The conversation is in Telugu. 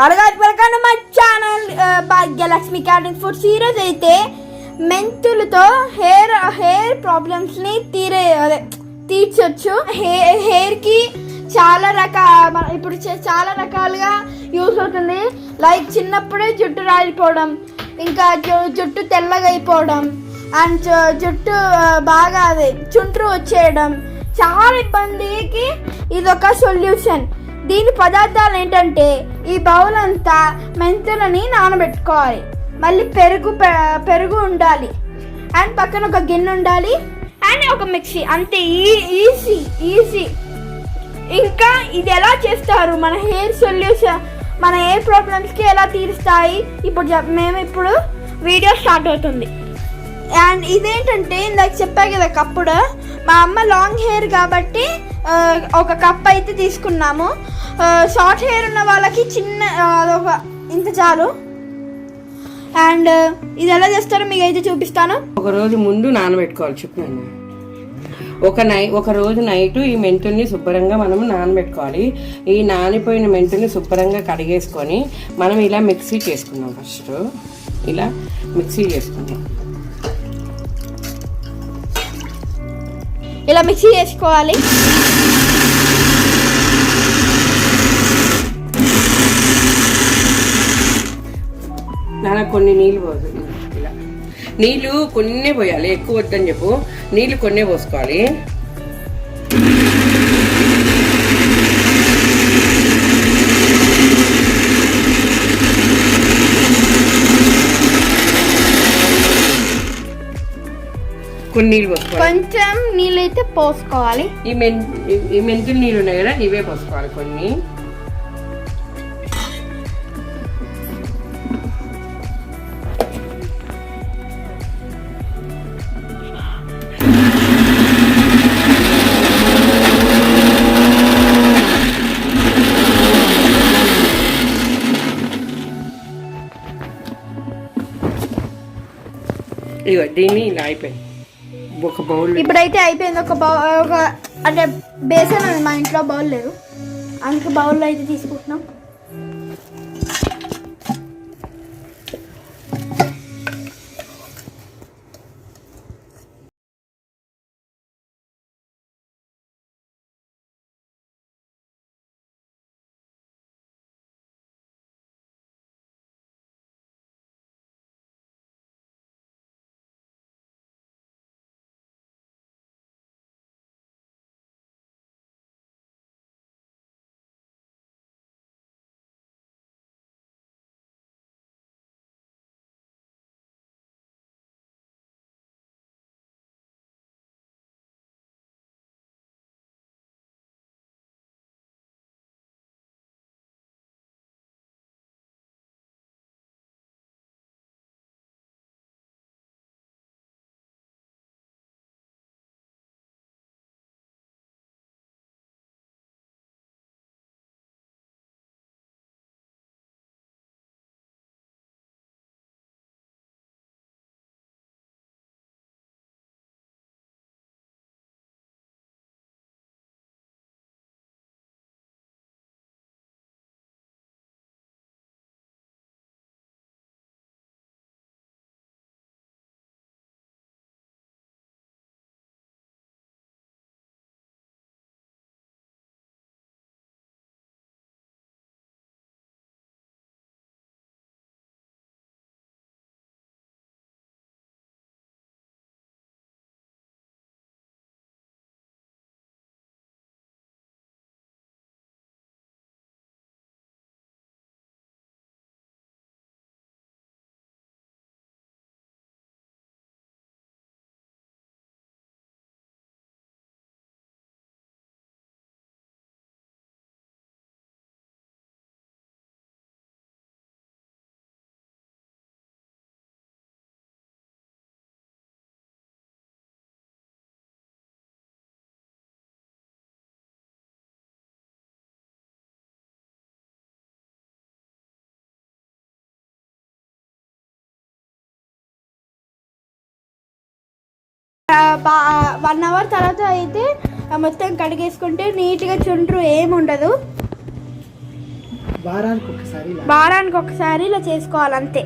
అలాగే వెల్కమ్ మా ఛానల్ భాగ్యలక్ష్మి క్యాటరింగ్ ఫుడ్స్. ఈరోజు అయితే మెంతులతో హెయిర్ ప్రాబ్లమ్స్ని తీర్చొచ్చు. హెయిర్కి ఇప్పుడు చాలా రకాలుగా యూస్ అవుతుంది. లైక్ చిన్నప్పుడే జుట్టు రాలిపోవడం, ఇంకా జుట్టు తెల్లగా అయిపోవడం, అండ్ జుట్టు బాగా చుండ్రు వచ్చేయడం, చాలా ఇబ్బందికి ఇదొక సొల్యూషన్. దీని పదార్థాలు ఏంటంటే ఈ బౌల్ అంతా మెంతులని నానబెట్టుకోవాలి, మళ్ళీ పెరుగు ఉండాలి, అండ్ పక్కన ఒక గిన్నె ఉండాలి, అండ్ ఒక మిక్సీ. అంతే, ఈజీ. ఇంకా ఇది ఎలా చేస్తారు, మన హెయిర్ సొల్యూషన్, మన హెయిర్ ప్రాబ్లమ్స్కి ఎలా తీరుస్తాయి ఇప్పుడు వీడియో స్టార్ట్ అవుతుంది. అండ్ ఇదేంటంటే ఇందాక చెప్పా కదా కప్పుడు, మా అమ్మ లాంగ్ హెయిర్ కాబట్టి ఒక కప్ అయితే తీసుకున్నాము. షార్ట్ హెయిర్ ఉన్న వాళ్ళకి అదొక ఇంత చాలు. అండ్ ఇది ఎలా చేస్తారో మీకు అయితే చూపిస్తాను. ఒక రోజు ముందు నానబెట్టుకోవాలి చెప్పాను. ఒక రోజు నైట్ ఈ మెంతుల్ని శుభ్రంగా మనం నానబెట్టుకోవాలి. ఈ నానిపోయిన మెంతుల్ని శుభ్రంగా కడిగేసుకొని మనం ఇలా మిక్సీ చేసుకుందాం. ఫస్ట్ ఇలా మిక్సీ చేసుకుందాం. ఇలా మిక్సీ చేసుకోవాలి. కొన్ని నీళ్ళు పోతుంది. ఇలా నీళ్ళు కొన్నే పోయాలి, ఎక్కువ వద్దని చెప్పు. నీళ్ళు కొన్నే పోసుకోవాలి. కొన్ని నీళ్ళు పోసుకోవాలి, కొంచెం నీళ్ళు అయితే పోసుకోవాలి. ఈ మెంతులు నీళ్ళు ఉన్నాయి కదా, ఇవే పోసుకోవాలి కొన్ని. ఇగో దీన్ని ఇలా అయిపోయింది. ఒక బౌల్ ఇప్పుడైతే అయిపోయింది. ఒక అంటే బేసన్ అని మా ఇంట్లో బౌల్ లేదు, అందుకే బౌల్లో అయితే తీసుకుంటున్నాం. వన్ అవర్ తర్వాత అయితే మొత్తం కడిగేసుకుంటే నీట్గా చుండ్రు ఏముండదు. వారానికి ఒకసారి ఇలా వారానికి ఒకసారి ఇలా చేసుకోవాలి అంతే.